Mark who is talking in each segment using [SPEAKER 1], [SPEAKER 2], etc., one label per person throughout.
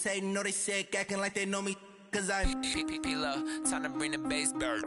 [SPEAKER 1] say no, they sick, acting like they know me, cause I'm
[SPEAKER 2] P-P-P-Lo, time to bring the bass back.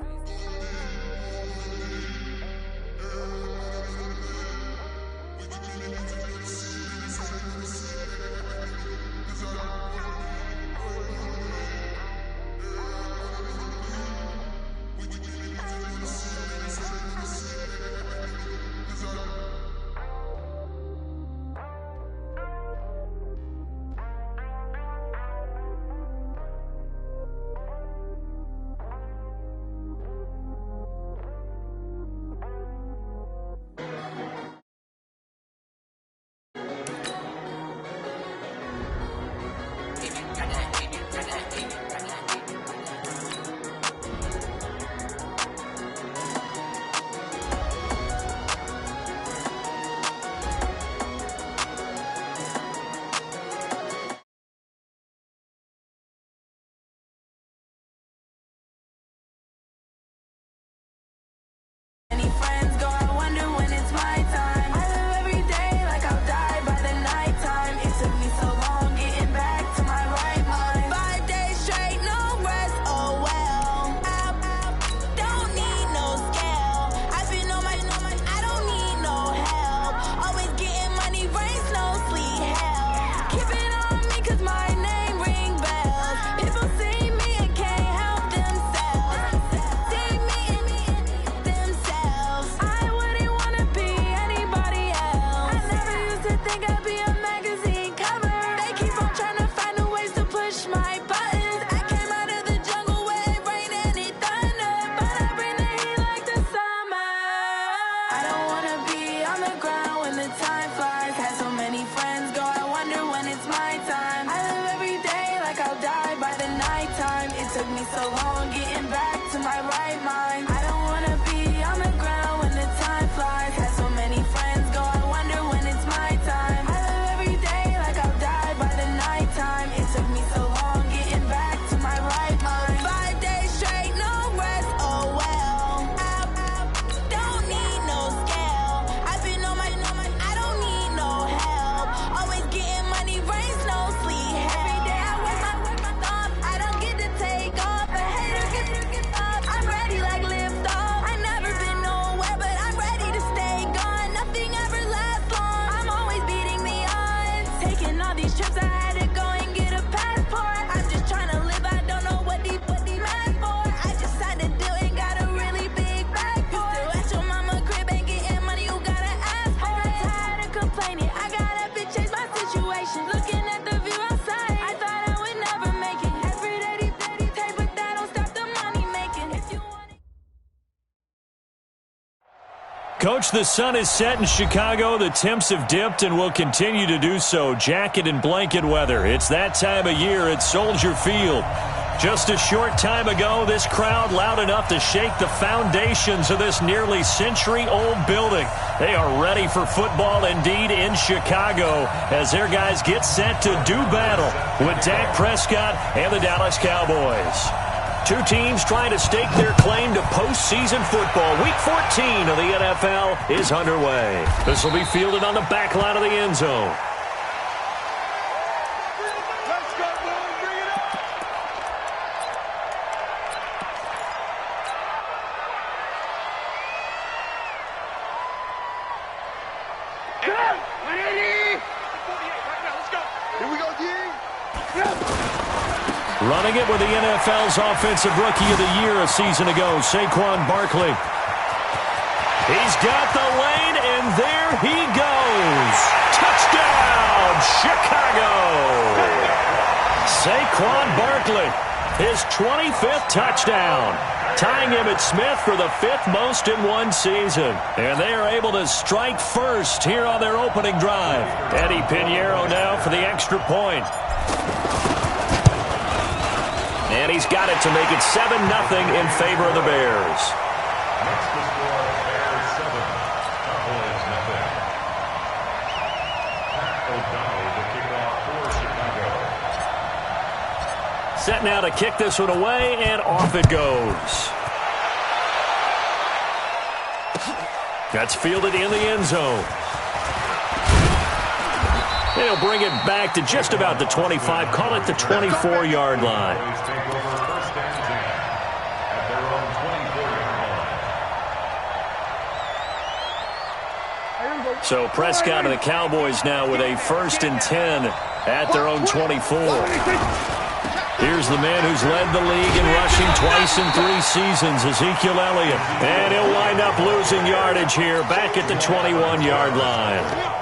[SPEAKER 3] Coach, the sun is set in Chicago. The temps have dipped and will continue to do so. Jacket and blanket weather. It's that time of year at Soldier Field. Just a short time ago, this crowd loud enough to shake the foundations of this nearly century-old building. They are ready for football indeed in Chicago as their guys get set to do battle with Dak Prescott and the Dallas Cowboys. Two teams trying to stake their claim to postseason football. Week 14 of the NFL is underway. This will be fielded on the back line of the end zone.
[SPEAKER 4] Let's go, boys. Bring it up. Ready? 48 right now. Let's go. Here we go, D.
[SPEAKER 3] Running it with the NFL's Offensive Rookie of the Year a season ago, Saquon Barkley. He's got the lane, and there he goes. Touchdown, Chicago! Saquon Barkley, his 25th touchdown, tying Emmitt Smith for the 5th most in one season. And they are able to strike first here on their opening drive. Eddie Pinheiro now for the extra point. And he's got it to make it 7-0 in favor of the Bears.
[SPEAKER 5] Next to score, Bears 7, Cowboys nothing. Pat O'Donnell to kick off for Chicago.
[SPEAKER 3] Set now to kick this one away, and off it goes. That's fielded in the end zone. And he'll bring it back to just about the 25. Call it the 24-yard line.
[SPEAKER 5] Take over first and 10 at their own 24-yard line.
[SPEAKER 3] So Prescott and the Cowboys now with a 1st and 10 at their own 24. Here's the man who's led the league in rushing twice in 3 seasons, Ezekiel Elliott. And he'll wind up losing yardage here back at the 21-yard line.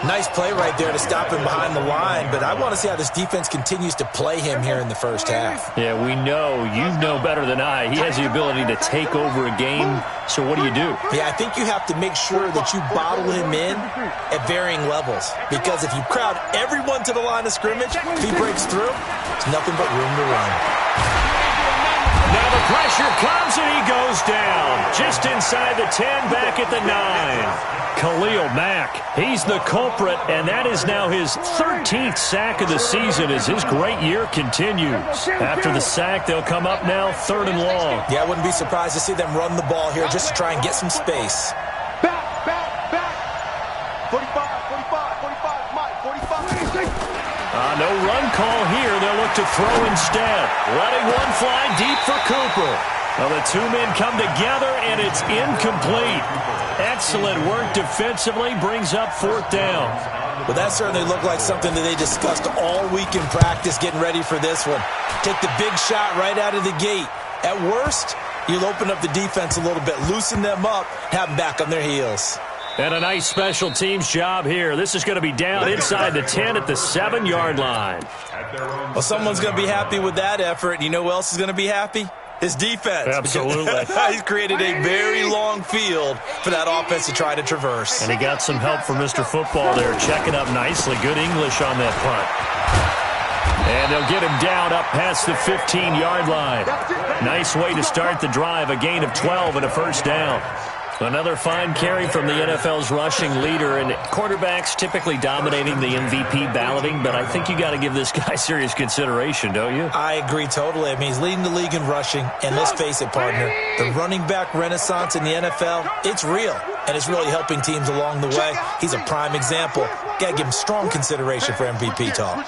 [SPEAKER 6] Nice play right there to stop him behind the line, but I want to see how this defense continues to play him here in the first half.
[SPEAKER 3] Yeah, we know. You know better than I. He has the ability to take over a game. So what do?
[SPEAKER 6] Yeah, I think you have to make sure that you bottle him in at varying levels, because if you crowd everyone to the line of scrimmage, if he breaks through, it's nothing but room to run.
[SPEAKER 3] Now the pressure comes and he goes down. Just inside the 10, back at the 9. Khalil Mack, he's the culprit, and that is now his 13th sack of the season as his great year continues. After the sack, they'll come up now 3rd and long.
[SPEAKER 6] Yeah, I wouldn't be surprised to see them run the ball here just to try and get some space.
[SPEAKER 4] Back. 45, Mike, 45.
[SPEAKER 3] No run call here. They'll look to throw instead. Letting one fly deep for Cooper. Well, the 2 men come together, and it's incomplete. Excellent work defensively, brings up 4th down.
[SPEAKER 6] Well, that certainly looked like something that they discussed all week in practice getting ready for this one. Take the big shot right out of the gate. At worst, you'll open up the defense a little bit, loosen them up, have them back on their heels.
[SPEAKER 3] And a nice special teams job here. This is going to be down inside the 10 at the 7-yard line.
[SPEAKER 6] Well, someone's going to be happy with that effort. And you know who else is going to be happy? His defense.
[SPEAKER 3] Absolutely.
[SPEAKER 6] He's created a very long field for that offense to try to traverse.
[SPEAKER 3] And he got some help from Mr. Football there, checking up nicely. Good English on that punt. And they'll get him down up past the 15-yard line. Nice way to start the drive, a gain of 12 and a 1st down. Another fine carry from the NFL's rushing leader, and quarterbacks typically dominating the MVP balloting, but I think you got to give this guy serious consideration, don't you?
[SPEAKER 6] I agree totally. I mean, he's leading the league in rushing, and let's face it, partner, the running back renaissance in the NFL, it's real, and it's really helping teams along the way. He's a prime example. Got to give him strong consideration for MVP talk.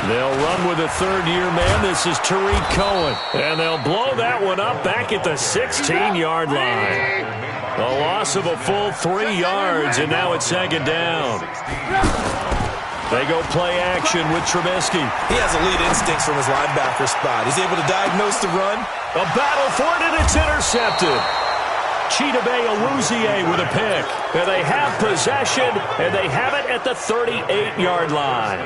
[SPEAKER 3] They'll run with a 3rd-year man. This is Tariq Cohen. And they'll blow that one up back at the 16-yard line. A loss of a full 3 yards, and now it's 2nd down. They go play action with Trubisky.
[SPEAKER 6] He has elite instincts from his linebacker spot. He's able to diagnose the run.
[SPEAKER 3] A battle for it, and it's intercepted. Chidobe Awuzie with a pick. And they have possession, and they have it at the 38-yard line.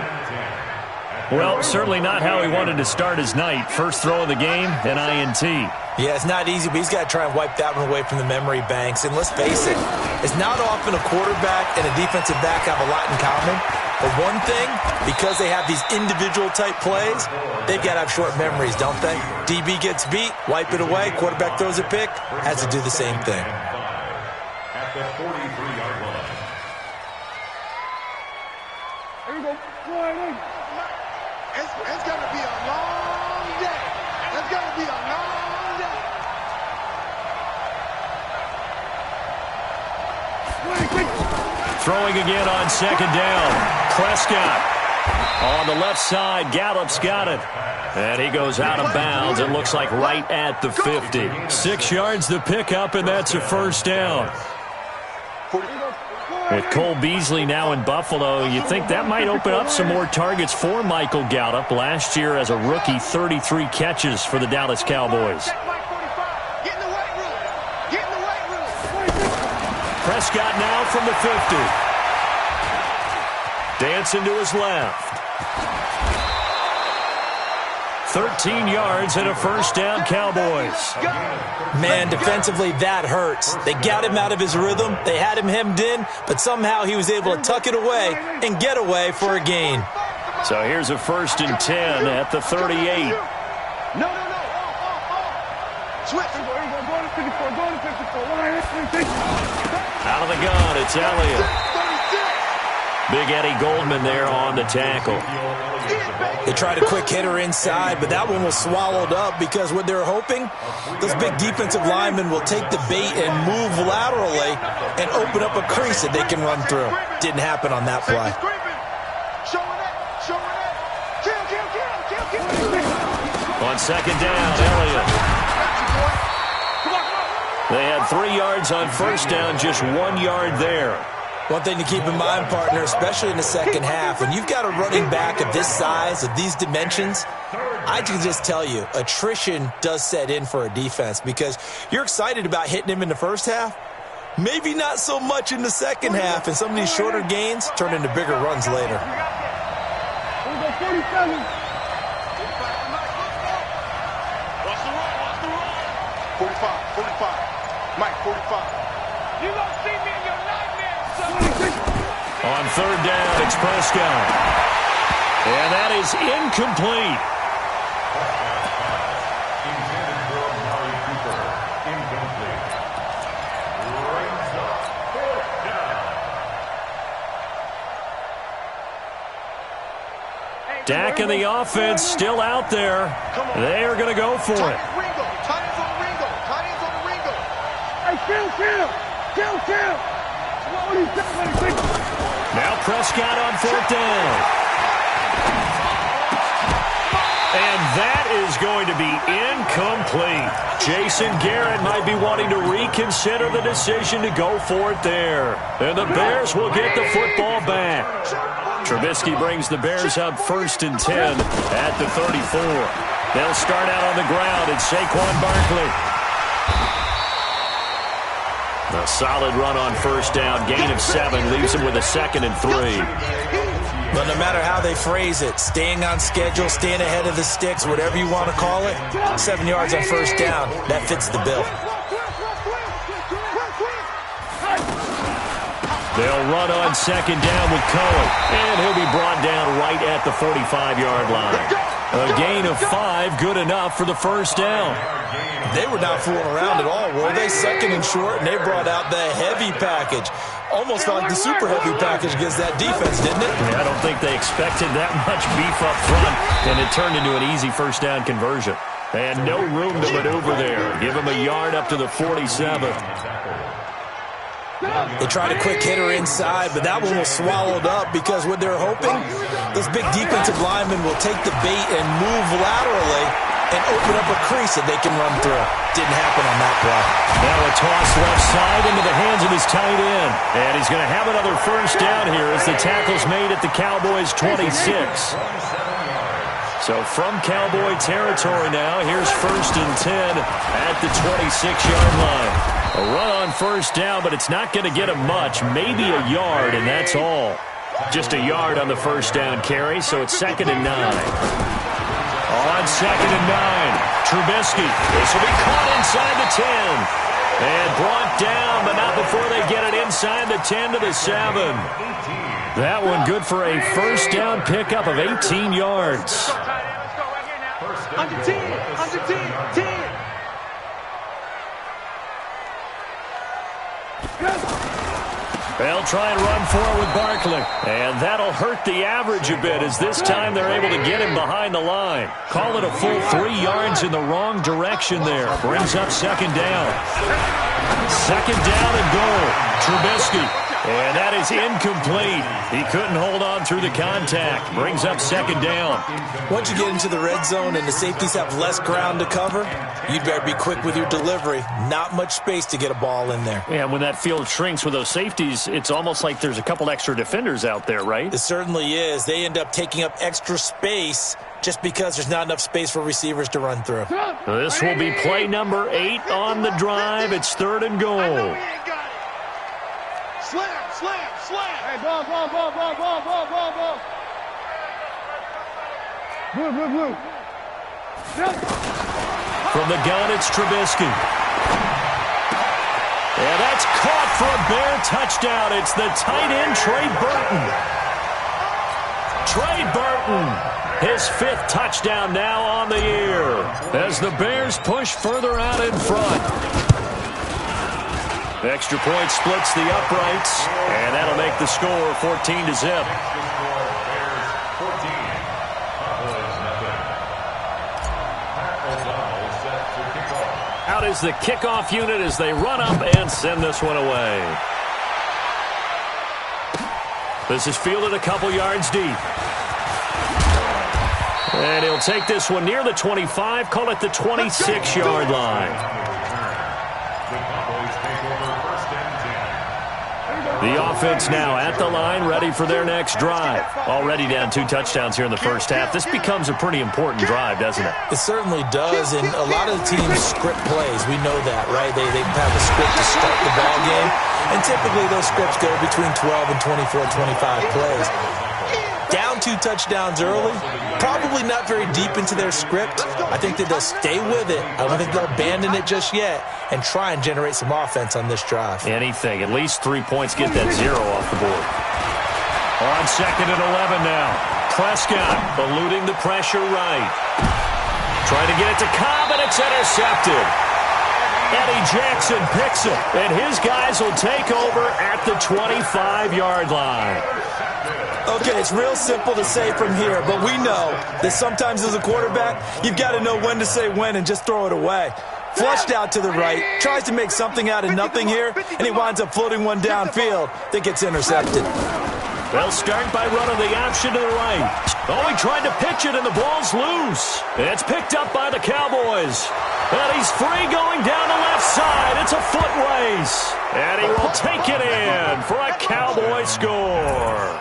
[SPEAKER 3] Well, certainly not how he wanted to start his night. First throw of the game, an INT.
[SPEAKER 6] Yeah, it's not easy, but he's got to try and wipe that one away from the memory banks. And let's face it, it's not often a quarterback and a defensive back have a lot in common. But one thing, because they have these individual-type plays, they've got to have short memories, don't they? DB gets beat, wipe it away, quarterback throws a pick, has to do the same thing.
[SPEAKER 5] At the 43-yard line.
[SPEAKER 4] Here we go. It's going to be a long day. It's going to be a long day.
[SPEAKER 3] Throwing again on 2nd down. Prescott on the left side. Gallup's got it. And he goes out of bounds. It looks like right at the 50. 6 yards the pickup, and that's a 1st down. With Cole Beasley now in Buffalo, you think that might open up some more targets for Michael Gallup. Last year as a rookie, 33 catches for the Dallas Cowboys. Prescott now from the 50. Dancing to his left. 13 yards and a 1st down, Cowboys.
[SPEAKER 6] Man, defensively, that hurts. They got him out of his rhythm. They had him hemmed in, but somehow he was able to tuck it away and get away for a gain.
[SPEAKER 3] So here's a 1st and 10 at the 38.
[SPEAKER 4] No. Switch. Go to 54.
[SPEAKER 3] Out of the gun, it's Elliott. Big Eddie Goldman there on the tackle.
[SPEAKER 6] They tried a quick hitter inside, but that one was swallowed up because what they were hoping, those big defensive linemen will take the bait and move laterally and open up a crease that they can run through. Didn't happen on that play.
[SPEAKER 3] On second down, Elliott. They had 3 yards on first down, just 1 yard there.
[SPEAKER 6] One thing to keep in mind, partner, especially in the second half, when you've got a running back of this size, of these dimensions, I can just tell you, attrition does set in for a defense because you're excited about hitting him in the first half, maybe not so much in the second half, and some of these shorter gains turn into bigger runs later.
[SPEAKER 4] 45. Mike, 45. You gonna see me in your nightmares, son.
[SPEAKER 3] On third down, it's Prescott. And that is incomplete.
[SPEAKER 5] Intended for Mari Cooper. Incomplete. Brings up fourth down.
[SPEAKER 3] Dak and the offense still out there. They are going to go for it. Now Prescott on fourth down. And that is going to be incomplete. Jason Garrett might be wanting to reconsider the decision to go for it there. And the Bears will get the football back. Trubisky brings the Bears up 1st and 10 at the 34. They'll start out on the ground. It's Saquon Barkley. A solid run on first down. Gain of 7 leaves him with a 2nd and 3.
[SPEAKER 6] But no matter how they phrase it, staying on schedule, staying ahead of the sticks, whatever you want to call it, 7 yards on first down, that fits the bill.
[SPEAKER 3] They'll run on second down with Cohen, and he'll be brought down right at the 45-yard line. A gain of 5, good enough for the first down.
[SPEAKER 6] They were not fooling around at all, were they? 2nd and short, and they brought out the heavy package. Almost felt like the super heavy package against that defense, didn't it?
[SPEAKER 3] Yeah, I don't think they expected that much beef up front, and it turned into an easy first down conversion. And no room to maneuver there. Give him a yard up to the 47.
[SPEAKER 6] They tried a quick hitter inside, but that one was swallowed up because what they're hoping, those big defensive linemen will take the bait and move laterally and open up a crease that they can run through. Didn't happen on that play.
[SPEAKER 3] Now a toss left side into the hands of his tight end. And he's going to have another first down here as the tackle's made at the Cowboys' 26. So from Cowboy territory now, here's 1st and 10 at the 26-yard line. A run on first down, but it's not going to get him much. Maybe a yard, and that's all. Just a yard on the first down carry, so it's 2nd and 9. On 2nd and 9, Trubisky. This will be caught inside the 10. And brought down, but not before they get it inside the 10 to the 7. That one good for a first down pickup of 18 yards.
[SPEAKER 4] Under 10, under 10, 10.
[SPEAKER 3] They'll try and run for it with Barkley. And that'll hurt the average a bit as this time they're able to get him behind the line. Call it a full 3 yards in the wrong direction there. Brings up 2nd down. 2nd down and goal. Trubisky. And that is incomplete. He couldn't hold on through the contact. Brings up 2nd down.
[SPEAKER 6] Once you get into the red zone and the safeties have less ground to cover, you'd better be quick with your delivery. Not much space to get a ball in there.
[SPEAKER 3] Yeah, when that field shrinks with those safeties, it's almost like there's a couple extra defenders out there, right?
[SPEAKER 6] It certainly is. They end up taking up extra space just because there's not enough space for receivers to run through.
[SPEAKER 3] This will be play number 8 on the drive. It's 3rd and goal.
[SPEAKER 4] Slam, slam, slam. Hey, ball. Blue.
[SPEAKER 3] From the gun, it's Trubisky. And that's caught for a Bear touchdown. It's the tight end, Trey Burton. Trey Burton, his 5th touchdown now on the year as the Bears push further out in front. Extra point splits the uprights, and that'll make the score 14-0. is the kickoff unit as they run up and send this one away. This is fielded a couple yards deep. And he'll take this one near the 25, call it the 26-yard line. The offense now at the line, ready for their next drive. Already down 2 touchdowns here in the first half. This becomes a pretty important drive, doesn't it?
[SPEAKER 6] It certainly does, and a lot of the teams script plays. We know that, right? They have a script to start the ball game, and typically those scripts go between 12 and 24, 25 plays. Down 2 touchdowns early, probably not very deep into their script. I think that they'll stay with it. I don't think they'll abandon it just yet and try and generate some offense on this drive.
[SPEAKER 3] Anything. At least 3 points, get that 0 off the board. On 2nd and 11 now. Prescott eluding the pressure right. Trying to get it to Cobb, and it's intercepted. Eddie Jackson picks it, and his guys will take over at the 25-yard line.
[SPEAKER 6] Okay, it's real simple to say from here, but we know that sometimes as a quarterback, you've got to know when to say when and just throw it away. Flushed out to the right, tries to make something out of nothing here, and he winds up floating one downfield that gets intercepted.
[SPEAKER 3] They'll start by running the option to the right. Oh, he tried to pitch it, and the ball's loose. It's picked up by the Cowboys. And he's free going down the left side. It's a foot race. And he will take it in for a Cowboy score.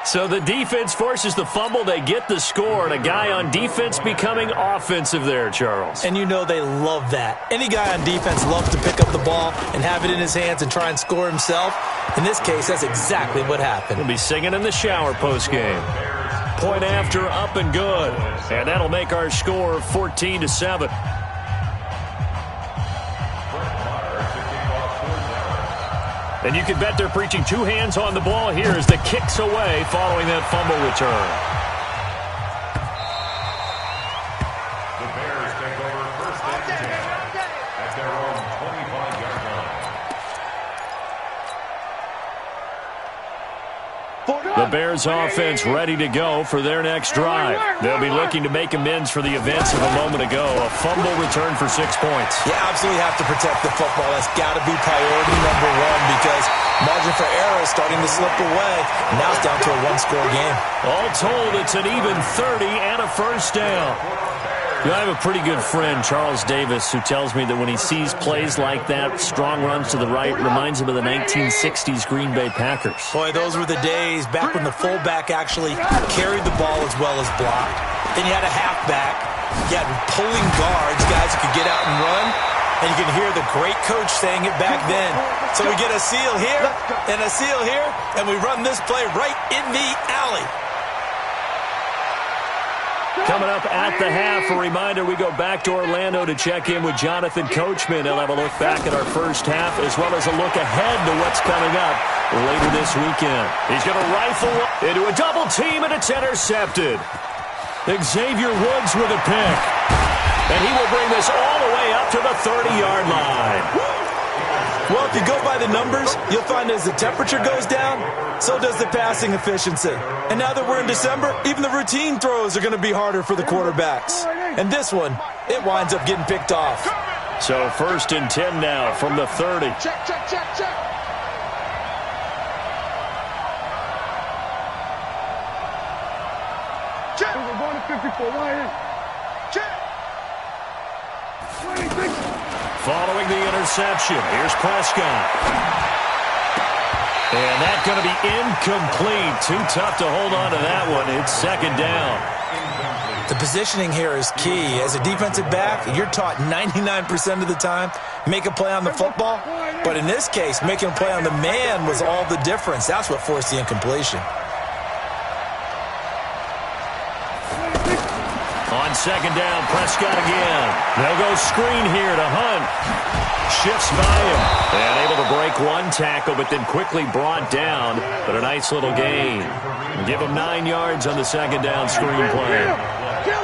[SPEAKER 3] So the defense forces the fumble. They get the score, and a guy on defense becoming offensive there, Charles.
[SPEAKER 6] And you know they love that. Any guy on defense loves to pick up the ball and have it in his hands and try and score himself. In this case, that's exactly what happened.
[SPEAKER 3] He'll be singing in the shower postgame. Point after, up and good. And that'll make our score 14-7. And you can bet they're preaching 2 hands on the ball here as the kick's away following that fumble return.
[SPEAKER 5] The Bears take over 1st and 10 at their own 25-yard line.
[SPEAKER 3] The Bears offense ready to go for their next drive. They'll be looking to make amends for the events of a moment ago. A fumble return for 6 points.
[SPEAKER 6] You absolutely have to protect the football. That's got to be priority number 1 because margin for error is starting to slip away. Now it's down to a 1-score game.
[SPEAKER 3] All told, it's an even 30 and a first down. You know, I have a pretty good friend, Charles Davis, who tells me that when he sees plays like that, strong runs to the right, reminds him of the 1960s Green Bay Packers.
[SPEAKER 6] Boy, those were the days back when the fullback actually carried the ball as well as blocked. Then you had a halfback. You had pulling guards, guys who could get out and run. And you can hear the great coach saying it back then. So we get a seal here and a seal here, and we run this play right in the alley.
[SPEAKER 3] Coming up at the half, a reminder, we go back to Orlando to check in with Jonathan Coachman. He'll have a look back at our first half as well as a look ahead to what's coming up later this weekend. He's going to rifle into a double team, and it's intercepted. Xavier Woods with a pick. And he will bring this all the way up to the 30-yard line.
[SPEAKER 6] Well, if you go by the numbers, you'll find as the temperature goes down, so does the passing efficiency. And now that we're in December, even the routine throws are going to be harder for the quarterbacks. And this one, it winds up getting picked off.
[SPEAKER 3] So 1st and 10 now from the 30.
[SPEAKER 4] Check, check, check, check. Check. We're going to 54. Why? Check.
[SPEAKER 3] Following the interception, here's Prescott. And that's going to be incomplete. Too tough to hold on to that one. It's 2nd down.
[SPEAKER 6] The positioning here is key. As a defensive back, you're taught 99% of the time, make a play on the football. But in this case, making a play on the man was all the difference. That's what forced the incompletion.
[SPEAKER 3] On 2nd down, Prescott again. They'll go screen here to Hunt. Shifts by him. And able to break one tackle, but then quickly brought down. But a nice little gain. Give him 9 yards on the 2nd down screen play.
[SPEAKER 4] Kill.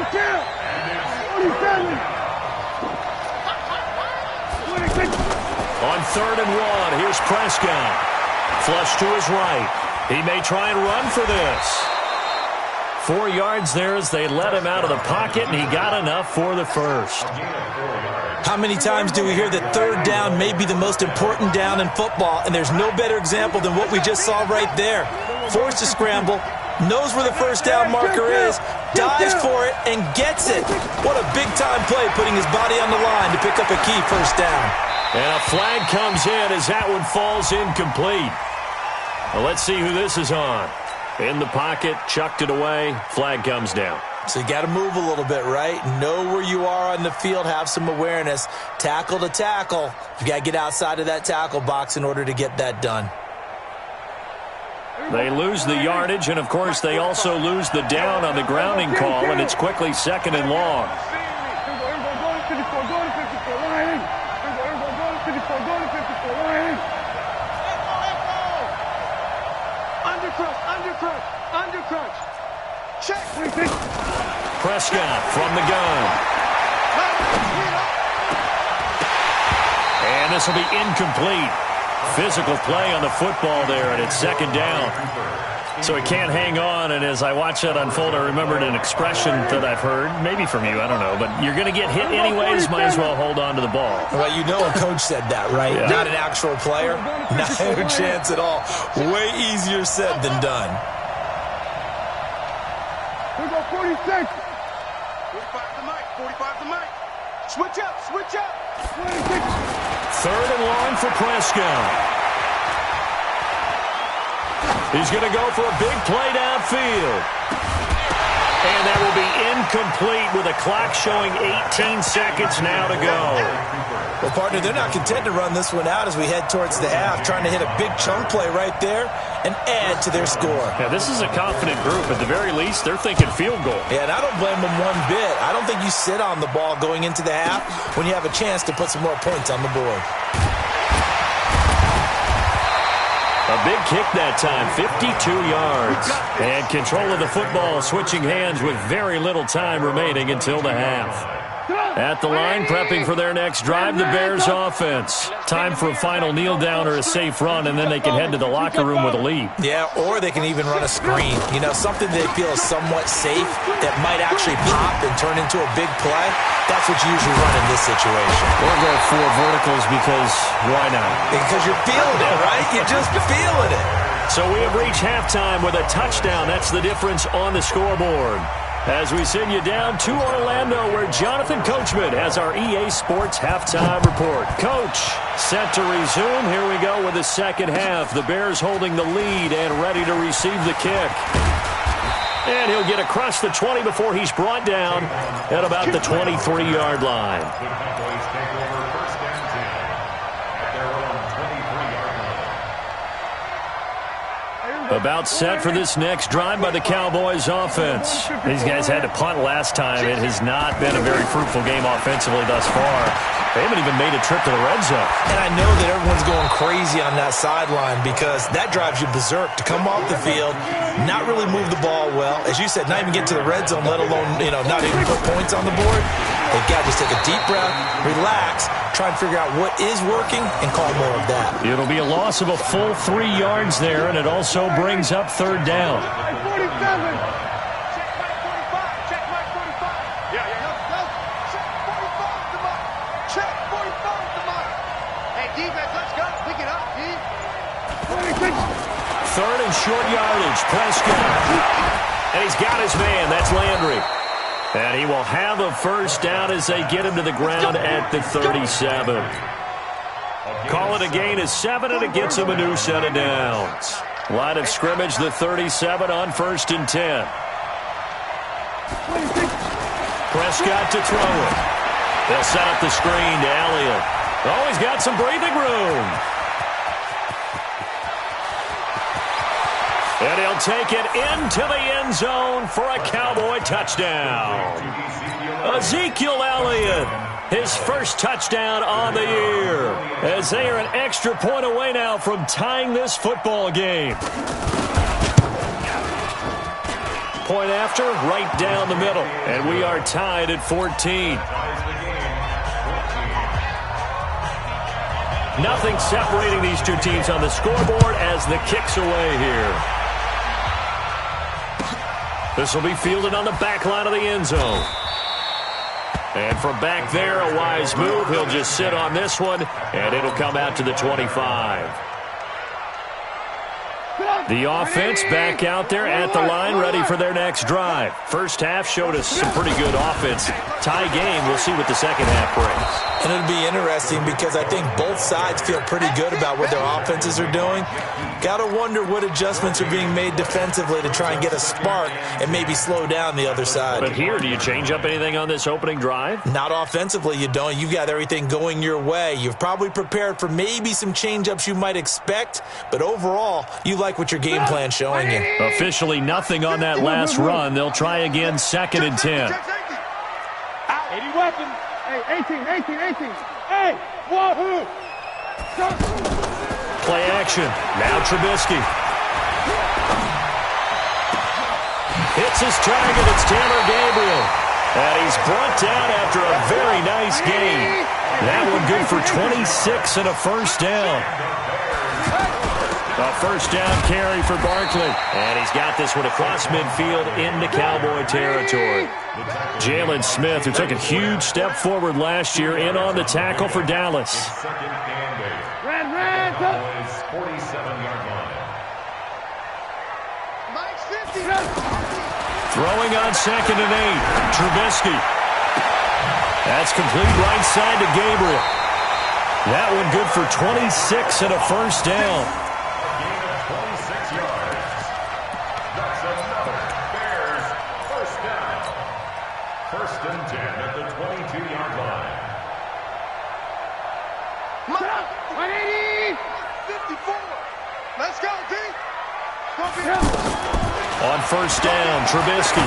[SPEAKER 3] On 3rd and 1, here's Prescott. Flush to his right. He may try and run for this. 4 yards there as they let him out of the pocket, and he got enough for the first.
[SPEAKER 6] How many times do we hear that third down may be the most important down in football, and there's no better example than what we just saw right there. Forced to scramble, knows where the first down marker is, dives for it, and gets it. What a big-time play, putting his body on the line to pick up a key first down.
[SPEAKER 3] And a flag comes in as that one falls incomplete. Well, let's see who this is on. In the pocket, chucked it away, flag comes down.
[SPEAKER 6] So you got to move a little bit, right? Know where you are on the field, have some awareness. Tackle to tackle. You got to get outside of that tackle box in order to get that done.
[SPEAKER 3] They lose the yardage, and of course they also lose the down on the grounding call, and it's quickly 2nd and long.
[SPEAKER 4] Undercrunch. Check.
[SPEAKER 3] Prescott from the gun. And this will be incomplete. Physical play on the football there, and it's 2nd down. So he can't hang on, and as I watch that unfold, I remembered an expression that I've heard, maybe from you, I don't know, but you're going to get hit anyways, might as well hold on to the ball.
[SPEAKER 6] Well, you know a coach said that, right? Yeah. Not an actual player. Not a chance at all. Way easier said than done.
[SPEAKER 4] We go 46. 45 the mic. 45 the mic. Switch up. 26.
[SPEAKER 3] 3rd and long for Prescott. He's going to go for a big play downfield. And that will be incomplete with a clock showing 18 seconds now to go.
[SPEAKER 6] Well, partner, they're not content to run this one out as we head towards the half, trying to hit a big chunk play right there and add to their score.
[SPEAKER 3] Yeah, this is a confident group. At the very least, they're thinking field goal.
[SPEAKER 6] Yeah, and I don't blame them one bit. I don't think you sit on the ball going into the half when you have a chance to put some more points on the board.
[SPEAKER 3] A big kick that time, 52 yards. And control of the football, switching hands with very little time remaining until the half. At the line, prepping for their next drive, the Bears offense. Time for a final kneel down or a safe run, and then they can head to the locker room with a lead.
[SPEAKER 6] Yeah, or they can even run a screen. You know, something they feel is somewhat safe that might actually pop and turn into a big play. That's what you usually run in this situation.
[SPEAKER 3] Or go 4 verticals because why not?
[SPEAKER 6] Because you're feeling it, right? You're just feeling it.
[SPEAKER 3] So we have reached halftime with a touchdown. That's the difference on the scoreboard. As we send you down to Orlando, where Jonathan Coachman has our EA Sports halftime report. Coach, set to resume. Here we go with the second half. The Bears holding the lead and ready to receive the kick. And he'll get across the 20 before he's brought down at about the 23-yard line. About set for this next drive by the Cowboys offense. These guys had to punt last time. It has not been a very fruitful game offensively thus far. They haven't even made a trip to the red zone.
[SPEAKER 6] And I know that everyone's going crazy on that sideline because that drives you berserk to come off the field, not really move the ball well. As you said, not even get to the red zone, let alone, not even put points on the board. They've got to just take a deep breath, relax, try and figure out what is working and call more of that.
[SPEAKER 3] It'll be a loss of a full 3 yards there, and it also brings up 3rd down.
[SPEAKER 4] 47.
[SPEAKER 3] Third and short yardage, Prescott. And he's got his man, that's Landry. And he will have a first down as they get him to the ground at the 37. Call it a gain of 7, and it gets him a new set of downs. Line of scrimmage, the 37 on 1st and 10. Prescott to throw it. They'll set up the screen to Elliott. Oh, he's got some breathing room. And he'll take it into the end zone for a Cowboy touchdown. Ezekiel Elliott, his first touchdown on the year, as they are an extra point away now from tying this football game. Point after, right down the middle, and we are tied at 14. Nothing separating these two teams on the scoreboard as the kick's away here. This will be fielded on the back line of the end zone. And from back there, a wise move. He'll just sit on this one, and it'll come out to the 25. The offense back out there at the line, ready for their next drive. First half showed us some pretty good offense. Tie game, we'll see what the second half brings.
[SPEAKER 6] And it'll be interesting because I think both sides feel pretty good about what their offenses are doing. Got to wonder what adjustments are being made defensively to try and get a spark and maybe slow down the other side.
[SPEAKER 3] But here, do you change up anything on this opening drive?
[SPEAKER 6] Not offensively, you don't. You've got everything going your way. You've probably prepared for maybe some change-ups you might expect, but overall, you like what your game plan's showing you.
[SPEAKER 3] Officially nothing on that last run. They'll try again, 2nd and 10.
[SPEAKER 4] 80 weapons. Hey, 18. Hey, wahoo!
[SPEAKER 3] Play action. Now Trubisky. Hits his target. It's Taylor Gabriel. And he's brought down after a very nice game. That one good for 26 and a first down. A first down carry for Barkley. And he's got this one across midfield into Cowboy territory. Jalen Smith, who took a huge step forward last year, in on the tackle for Dallas.
[SPEAKER 4] Red,
[SPEAKER 5] Cowboys 47-yard line.
[SPEAKER 3] Throwing on 2nd and 8. Trubisky. That's complete right side to Gabriel. That one good for 26 and a first down.
[SPEAKER 5] First and 10 at the 22-yard line.
[SPEAKER 4] 180! 54! Let's go, D!
[SPEAKER 3] On first down, Trubisky.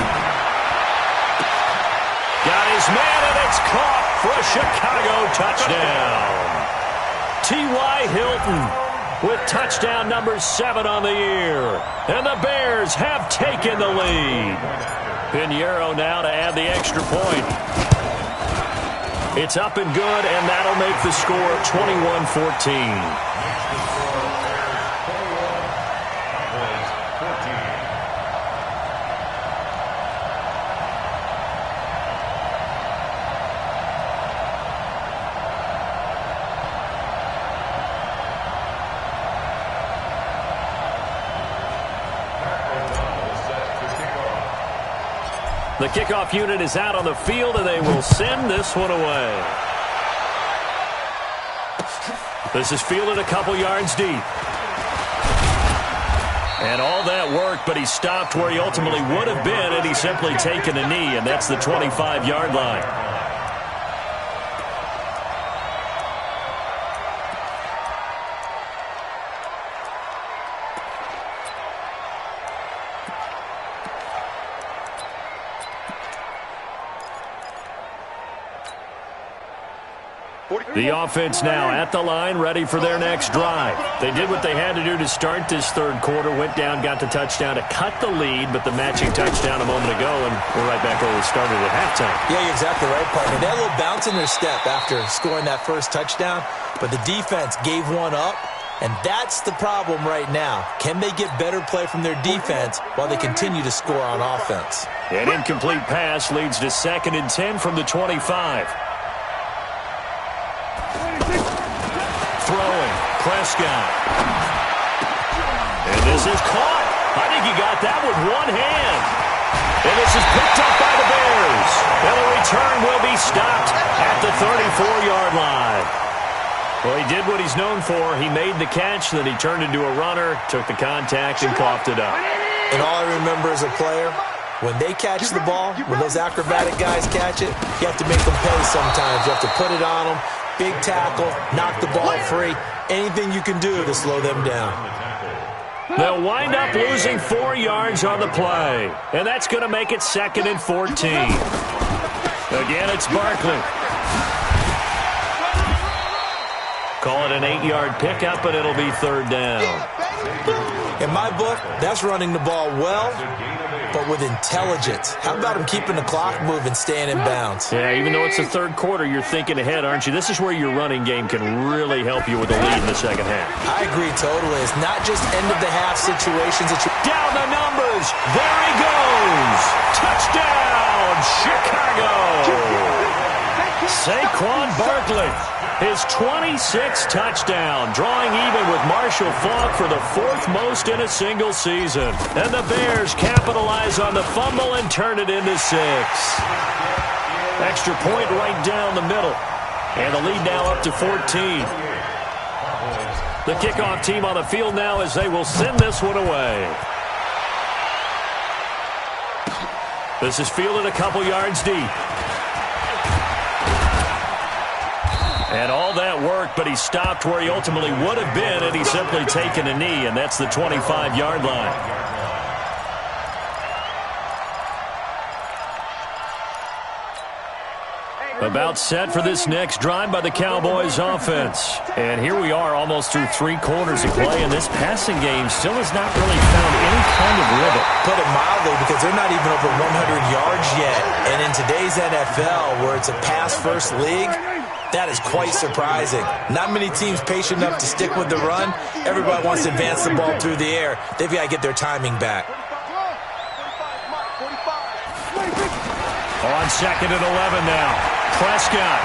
[SPEAKER 3] Got his man, and it's caught for a Chicago touchdown. T.Y. Hilton with touchdown number 7 on the year. And the Bears have taken the lead. Pinheiro now to add the extra point. It's up and good, and that'll make the score 21-14. The kickoff unit is out on the field, and they will send this one away. This is fielded a couple yards deep. And all that work, but he stopped where he ultimately would have been had he simply taken a knee, and that's the 25-yard line. The offense now at the line, ready for their next drive. They did what they had to do to start this third quarter, went down, got the touchdown to cut the lead, but the matching touchdown a moment ago, and we're right back where we started at halftime.
[SPEAKER 6] Yeah, you're exactly right, partner. They had a little bounce in their step after scoring that first touchdown, but the defense gave one up, and that's the problem right now. Can they get better play from their defense while they continue to score on offense?
[SPEAKER 3] An incomplete pass leads to 2nd and 10 from the 25. Throwing, Prescott. And this is caught. I think he got that with one hand. And this is picked up by the Bears. And the return will be stopped at the 34-yard line. Well, he did what he's known for. He made the catch, then he turned into a runner, took the contact, and coughed it up.
[SPEAKER 6] And all I remember as a player, when they catch the ball, when those acrobatic guys catch it, you have to make them pay sometimes. You have to put it on them. Big tackle, knock the ball free. Anything you can do to slow them down.
[SPEAKER 3] They'll wind up losing 4 yards on the play. And that's going to make it 2nd and 14. Again, it's Barkley. Call it an 8-yard pickup, and it'll be 3rd down.
[SPEAKER 6] In my book, that's running the ball well, but with intelligence. How about him keeping the clock moving, staying in bounds?
[SPEAKER 3] Yeah, even though it's the third quarter, you're thinking ahead, aren't you? This is where your running game can really help you with a lead in the second half.
[SPEAKER 6] I agree totally. It's not just end-of-the-half situations.
[SPEAKER 3] Down the numbers. There he goes. Saquon Barkley, his 26th touchdown, drawing even with Marshall Faulk for the 4th most in a single season. And the Bears capitalize on the fumble and turn it into 6. Extra point right down the middle. And the lead now up to 14. The kickoff team on the field now as they will send this one away. This is fielded a couple yards deep. And all that work, but he stopped where he ultimately would have been had he simply taken a knee, and that's the 25-yard line. About set for this next drive by the Cowboys offense. And here we are almost through 3 quarters of play, and this passing game still has not really found any kind of rhythm.
[SPEAKER 6] Put it mildly, because they're not even over 100 yards yet. And in today's NFL, where it's a pass-first league, that is quite surprising. Not many teams patient enough to stick with the run. Everybody wants to advance the ball through the air. They've got to get their timing back.
[SPEAKER 3] On 2nd and 11 now. Prescott.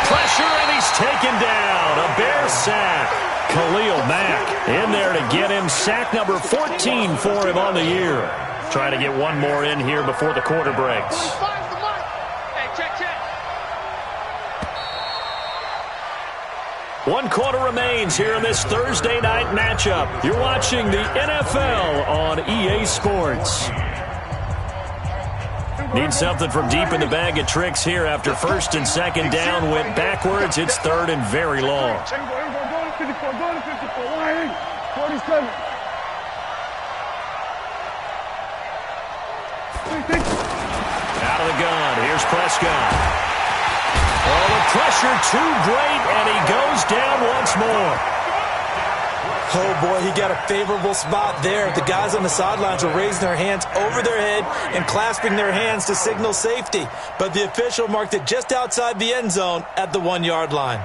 [SPEAKER 3] Pressure, and he's taken down. A Bears sack. Khalil Mack in there to get him. Sack number 14 for him on the year. Trying to get one more in here before the quarter breaks. One quarter remains here in this Thursday night matchup. You're watching the NFL on EA Sports. Need something from deep in the bag of tricks here after 1st and 2nd down went backwards. It's 3rd and very long. Out of the gun. Here's Prescott. Oh, the pressure too great, and he goes down once more.
[SPEAKER 6] Oh, boy, he got a favorable spot there. The guys on the sidelines were raising their hands over their head and clasping their hands to signal safety. But the official marked it just outside the end zone at the 1-yard line.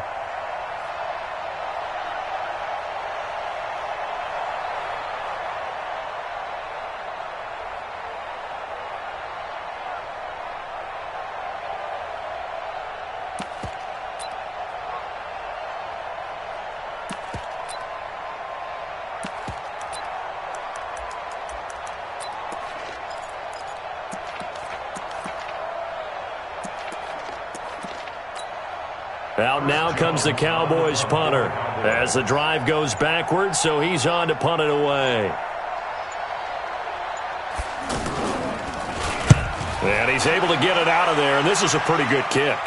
[SPEAKER 3] Out now comes the Cowboys punter as the drive goes backwards, so he's on to punt it away. And he's able to get it out of there, and this is a pretty good kick.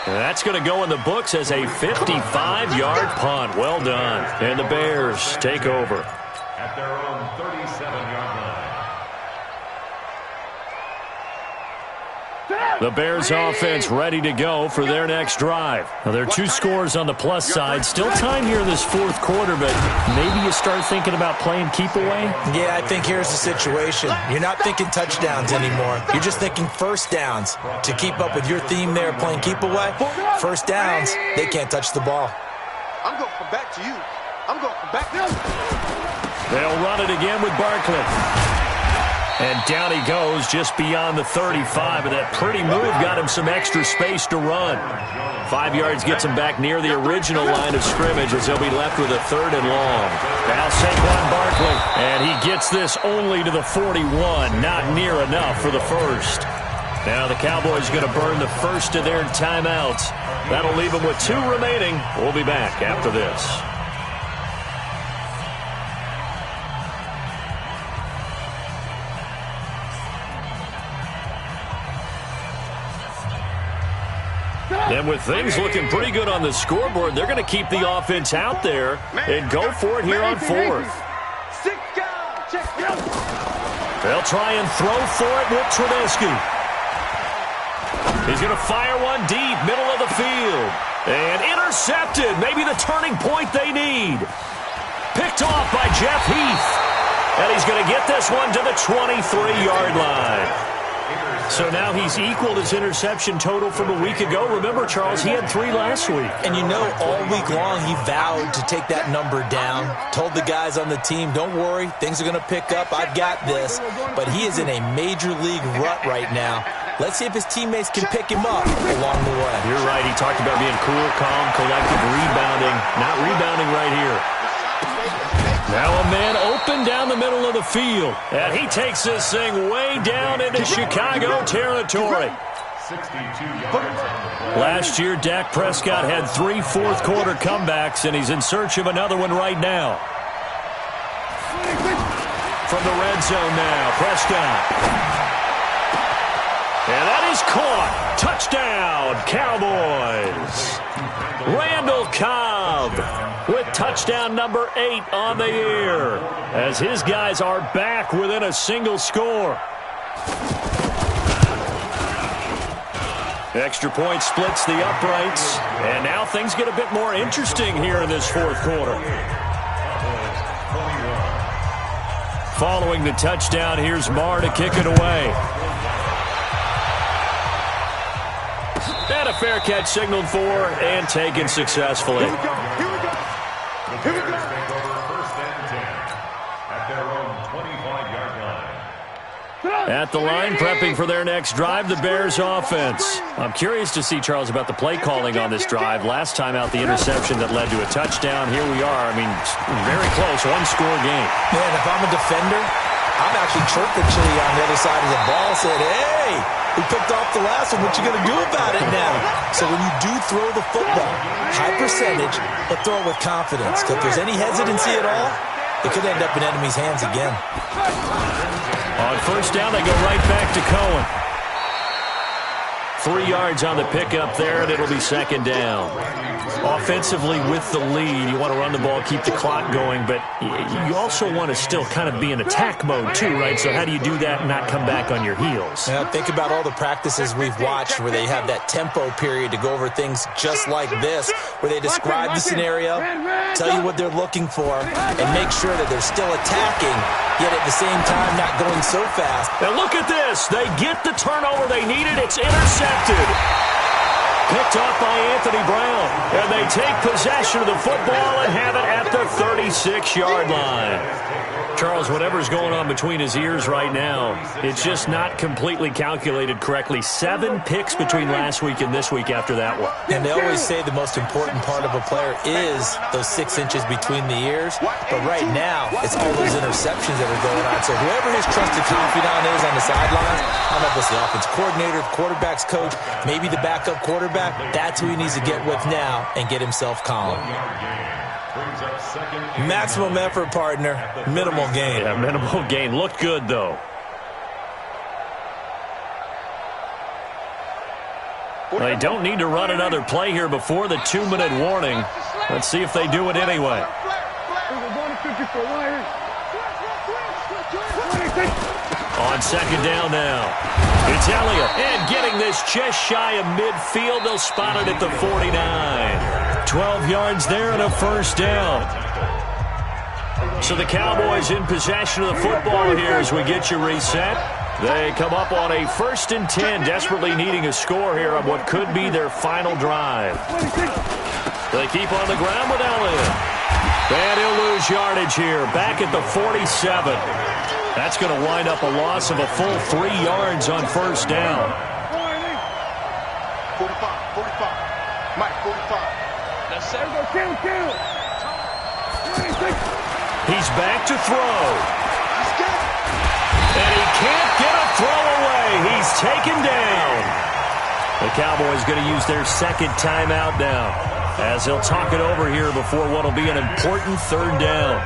[SPEAKER 3] And that's going to go in the books as a 55-yard punt. Well done. And the Bears take over.
[SPEAKER 5] At their own 37-yard line.
[SPEAKER 3] The Bears offense ready to go for their next drive. Now, there are 2 scores on the plus side. Still time here in this 4th quarter, but maybe you start thinking about playing keep away?
[SPEAKER 6] Yeah, I think here's the situation. You're not thinking touchdowns anymore. You're just thinking first downs. To keep up with your theme there, playing keep away, first downs, they can't touch the ball.
[SPEAKER 4] I'm going from back to you. I'm going from back to you.
[SPEAKER 3] They'll run it again with Barkley. And down he goes just beyond the 35, and that pretty move got him some extra space to run. 5 yards gets him back near the original line of scrimmage as he'll be left with a 3rd and long. Now Saquon Barkley, and he gets this only to the 41, not near enough for the first. Now the Cowboys going to burn the first of their timeouts. That'll leave them with 2 remaining. We'll be back after this. And with things looking pretty good on the scoreboard, they're going to keep the offense out there and go for it here on 4th. They'll try and throw for it with Trubisky. He's going to fire one deep, middle of the field. And intercepted, maybe the turning point they need. Picked off by Jeff Heath. And he's going to get this one to the 23-yard line. So now he's equaled his interception total from a week ago. Remember, Charles, he had 3 last week.
[SPEAKER 6] And you know, all week long he vowed to take that number down. Told the guys on the team, don't worry, things are going to pick up. I've got this. But he is in a major league rut right now. Let's see if his teammates can pick him up along the way.
[SPEAKER 3] You're right. He talked about being cool, calm, collected, rebounding. Not rebounding right here. Now a man open down the middle of the field. And he takes this thing way down into Chicago territory.
[SPEAKER 5] 62 yards on the play.
[SPEAKER 3] Last year, Dak Prescott had 3 fourth-quarter comebacks, and he's in search of another one right now. From the red zone now, Prescott. And that is caught. Touchdown, Cowboys. Randall Cobb with touchdown number 8 on the year as his guys are back within a single score. Extra point splits the uprights, and now things get a bit more interesting here in this fourth quarter. Following the touchdown, here's Marr to kick it away. And a fair catch signaled for and taken successfully.
[SPEAKER 4] Here we go.
[SPEAKER 5] The Bears take over first and 10 at their own 25-yard line.
[SPEAKER 3] At the line, prepping for their next drive, the Bears offense. I'm curious to see, Charles, about the play calling on this drive. Last time out, the interception that led to a touchdown. Here we are. I mean, very close, one-score game.
[SPEAKER 6] Man, if I'm a defender, I'm actually chirping Chili on the other side of the ball, said, hey, we picked off the last one. What you going to do about it now? So when you do throw the football, high percentage, but throw it with confidence. Because if there's any hesitancy at all, it could end up in enemy's hands again.
[SPEAKER 3] On first down, they go right back to Cohen. 3 yards on the pickup there, and it'll be second down. Offensively with the lead, you want to run the ball, keep the clock going, but you also want to still kind of be in attack mode too, right? So how do you do that and not come back on your heels?
[SPEAKER 6] Now, think about all the practices we've watched where they have that tempo period to go over things just like this, where they describe the scenario, tell you what they're looking for, and make sure that they're still attacking, yet at the same time not going so fast.
[SPEAKER 3] And look at this. They get the turnover they needed. It's intercepted. Picked off by Anthony Brown. And they take possession of the football and have it at the 36-yard line. Charles, whatever's going on between his ears right now, it's just not completely calculated correctly. 7 picks between last week and this week after that one.
[SPEAKER 6] And they always say the most important part of a player is those 6 inches between the ears. But right now, it's all those interceptions that are going on. So whoever his trusted confidant is on the sidelines, I don't know if it's the offense coordinator, the quarterback's coach, maybe the backup quarterback, that's who he needs to get with now and get himself calm. Maximum effort, partner. Minimal gain.
[SPEAKER 3] Yeah, minimal gain. Looked good, though. They don't need to run another play here before the 2-minute warning. Let's see if they do it anyway. On second down now. It's Elliott. And getting this just shy of midfield. They'll spot it at the 49. 12 yards there and a first down. So the Cowboys in possession of the football here as we get you reset. They come up on a 1st and 10, desperately needing a score here on what could be their final drive. They keep on the ground with Elliott. And he'll lose yardage here, back at the 47. That's going to wind up a loss of a full 3 yards on first down.
[SPEAKER 4] 45. Mike, 45.
[SPEAKER 3] He's back to throw. And he can't get a throw away. He's taken down. The Cowboys going to use their second timeout now as they'll talk it over here before what will be an important third down.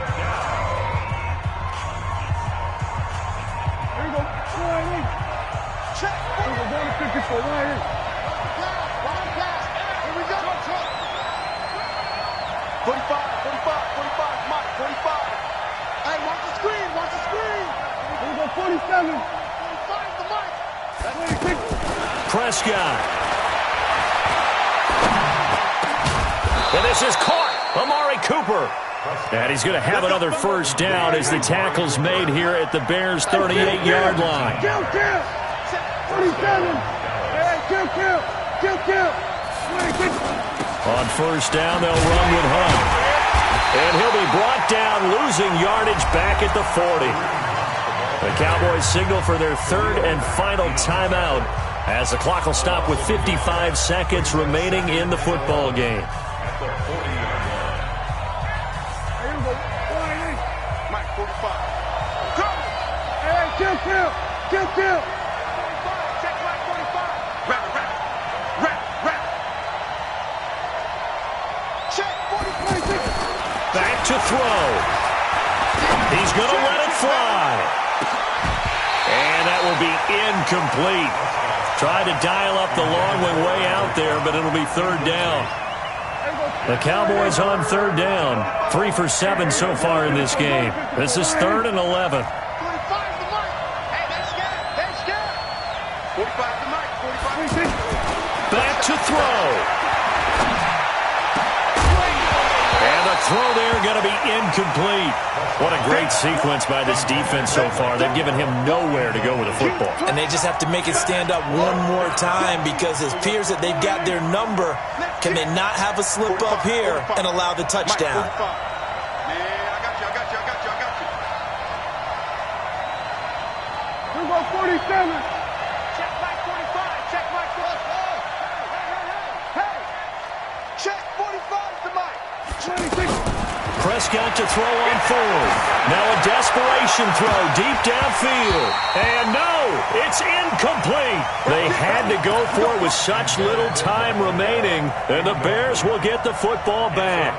[SPEAKER 3] Prescott. And this is caught. Amari Cooper. And he's going to have another first down as the tackle's made here at the Bears' 38-yard line.
[SPEAKER 4] 47. Hey, kill.
[SPEAKER 3] On first down, they'll run with Hunt. And he'll be brought down, losing yardage back at the 40. The Cowboys signal for their third and final timeout as the clock will stop with 55 seconds remaining in the football game.
[SPEAKER 4] Mike, 45. Go! Hey, kill. Check Mike, 45. Wrap. Check 46.
[SPEAKER 3] Back to throw. He's going to let it fly. And that will be incomplete. Tried to dial up the long one way out there, but it'll be third down. The Cowboys on third down. 3 for 7 so far in this game. This is 3rd and 11.
[SPEAKER 4] 45 to Mike. Hey, they're scared. 45 to Mike. 46.
[SPEAKER 3] Back to throw. And the throw there going to be incomplete. What a great sequence by this defense so far. They've given him nowhere to go with the football.
[SPEAKER 6] And they just have to make it stand up one more time because it appears that they've got their number. Can they not have a slip up here and allow the touchdown?
[SPEAKER 4] Yeah, I got you. Here go 47. Check Mike 45. Check Mike 45. Hey. Check 45 to Mike. 26.
[SPEAKER 3] Prescott to throw on fourth. Now a desperation throw deep downfield. And no, it's incomplete. They had to go for it with such little time remaining. And the Bears will get the football back.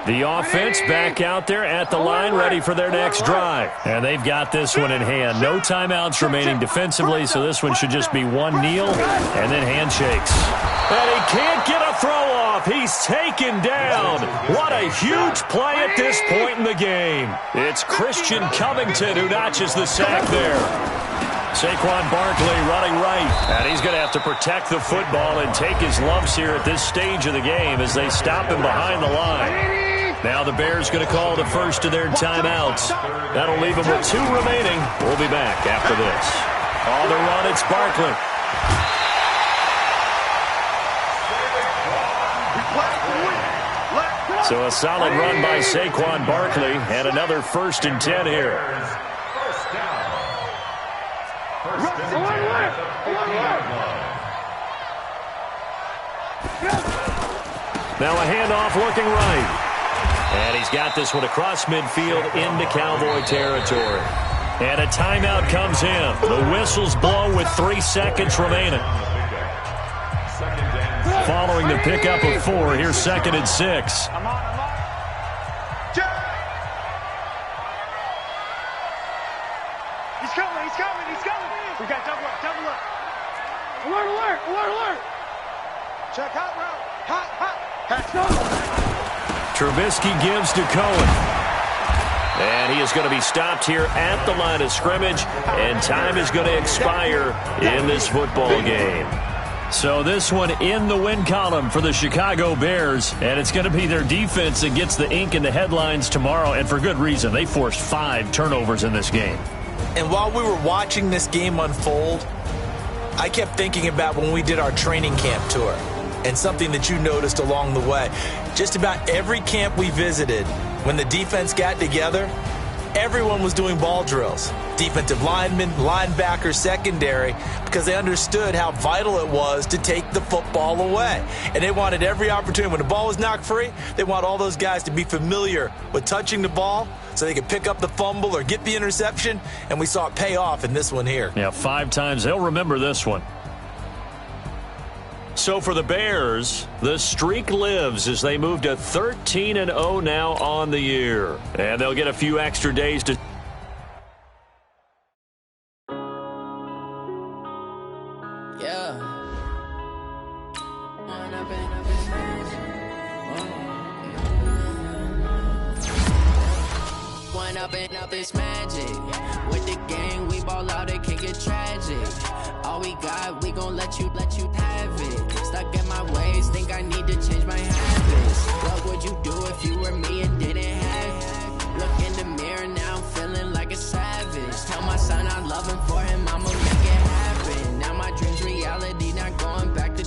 [SPEAKER 3] The offense back out there at the line, ready for their next drive. And they've got this one in hand. No timeouts remaining defensively, so this one should just be one kneel and then handshakes. And he can't get a throw off. He's taken down. What a huge play at this point in the game. It's Christian Covington who notches the sack there. Saquon Barkley running right. And he's going to have to protect the football and take his lumps here at this stage of the game as they stop him behind the line. Now the Bears going to call the first of their timeouts. That'll leave them with 2 remaining. We'll be back after this. On the run, it's Barkley. So a solid run by Saquon Barkley and another 1st and 10 here. Now a handoff looking right. And he's got this one across midfield into Cowboy territory. And a timeout comes in. The whistles blow with 3 seconds remaining. Following the pickup of 4, here's 2nd and 6.
[SPEAKER 4] He's coming. We got double up. Alert. Check hot route. Hot.
[SPEAKER 3] Trubisky gives to Cohen. And he is going to be stopped here at the line of scrimmage, and time is going to expire in this football game. So this one in the win column for the Chicago Bears, and it's going to be their defense that gets the ink in the headlines tomorrow, and for good reason. They forced 5 turnovers in this game.
[SPEAKER 6] And while we were watching this game unfold, I kept thinking about when we did our training camp tour and something that you noticed along the way. Just about every camp we visited, when the defense got together, everyone was doing ball drills. Defensive linemen, linebackers, secondary, because they understood how vital it was to take the football away. And they wanted every opportunity. When the ball was knocked free, they want all those guys to be familiar with touching the ball so they could pick up the fumble or get the interception, and we saw it pay off in this one here.
[SPEAKER 3] Yeah, 5 times. They'll remember this one. So for the Bears, the streak lives as they move to 13-0 now on the year. And they'll get a few extra days to...
[SPEAKER 7] Up is magic. With the gang, we ball out, it can get tragic. All we got, we gon' let you have it. Stuck in my ways, think I need to change my habits. What would would you do if you were me and didn't have? Look in the mirror now, I'm feeling like a savage. Tell my son I love him, for him I'ma make it happen. Now my dream's reality, not going back to.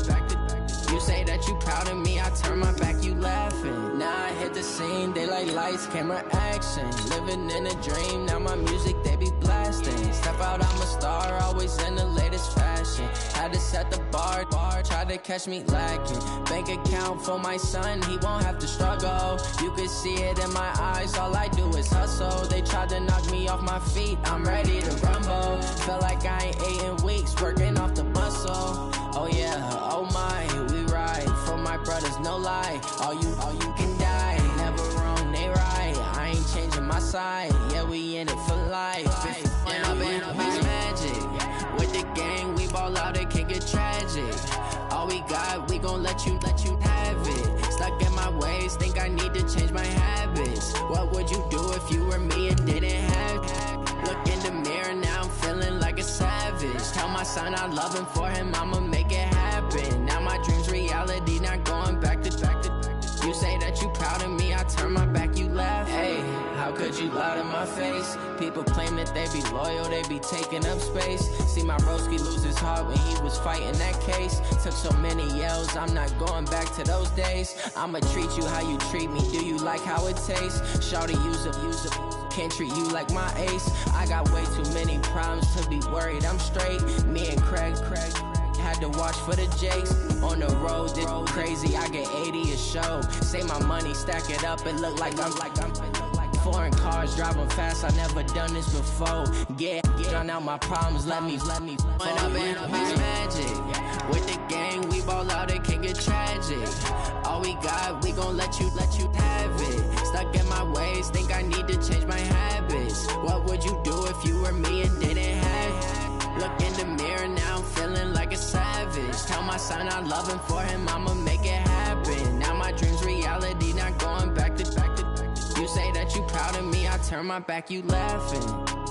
[SPEAKER 7] You say that you proud of me, I turn my back, you laughing. Now I hit the scene, they like lights, camera, action. Living in a dream, now my music, they be blasting. Step out, I'm a star, always in the latest fashion. Had to set the bar, try to catch me lacking. Bank account for my son, he won't have to struggle. You can see it in my eyes, all I do is hustle. They tried to knock me off my feet, I'm ready to rumble. Felt like I ain't ate in weeks, working off the muscle. Oh yeah, oh my, we ride for my brothers, no lie. All you can die, never wrong, they right. I ain't changing my side, yeah, we in it for life. And I've been magic with the gang, we ball out, it can get tragic. All we got, we gon' let you have it. Stuck in my ways, think I need to change my habits. What would you do if you were me and didn't have? Look in the mirror now, I'm feeling like a savage. Tell my son I love him, for him I'ma make it happen. Now my dream's reality, not going back to. You say that you proud of me, I turn my back, you laugh. Hey, how could you lie to my face? People claim that they be loyal, they be taking up space. See my broski lose his heart when he was fighting that case. Took so many yells, I'm not going back to those days. I'ma treat you how you treat me, do you like how it tastes? Shawty, use it, can't treat you like my ace. I got way too many problems to be worried, I'm straight. Me and Craig had to watch for the Jakes. On the road, this crazy, I get 80 a show. Say my money, stack it up, it look like I'm foreign cars, driving fast, I never done this before. Get drown out my problems, let me When I've been magic with the gang, we ball out, it can get tragic. All we got, we gon' let you have it. Stuck in my ways, think I need to change my habits. What would you do if you were me and didn't have? Look in the mirror now, I'm feeling like a savage. Tell my son I love him, for him I'ma make it happen. Now my dream's reality, not going back to. You say that you proud of me, I turn my back, you laughing.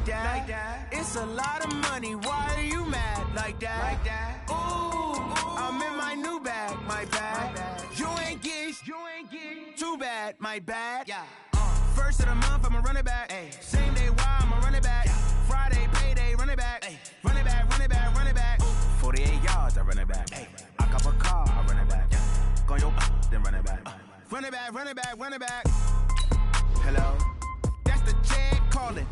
[SPEAKER 1] that. It's a lot of money. Why are you mad like that? Ooh, I'm in my new bag, my bad. You ain't getting too bad, my bad. Yeah. First of the month, I'ma run it back. Ay. Same day, why I'ma run it back. Yeah. Friday, payday, run it back. Ay. Run it back, run it back, run it back. 48 yards, I run it back. Ay. I cop a car, I run it back. Yeah. Go your then run it back. Run it back, run it back, run it back. Hello, that's the check calling.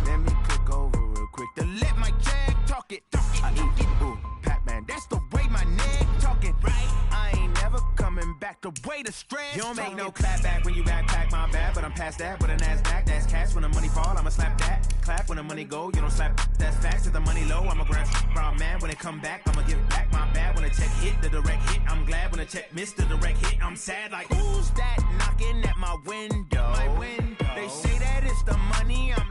[SPEAKER 1] Let me click over real quick to let my check talk it. I eat it, ooh, Pac-Man. That's the way my neck talking. Right, I ain't never coming back. The way the stress. You don't make no clap back when you backpack, my bad. But I'm past that with a NASDAQ. That's cash when the money fall. I'ma slap that. Clap when the money go. You don't slap. That's facts. If the money low, I'ma grab brown man. When it come back, I'ma give back my bad. When the check hit, the direct hit. I'm glad when the check missed the direct hit. I'm sad like who's that knocking at my window? My window. They say that it's the money. I'm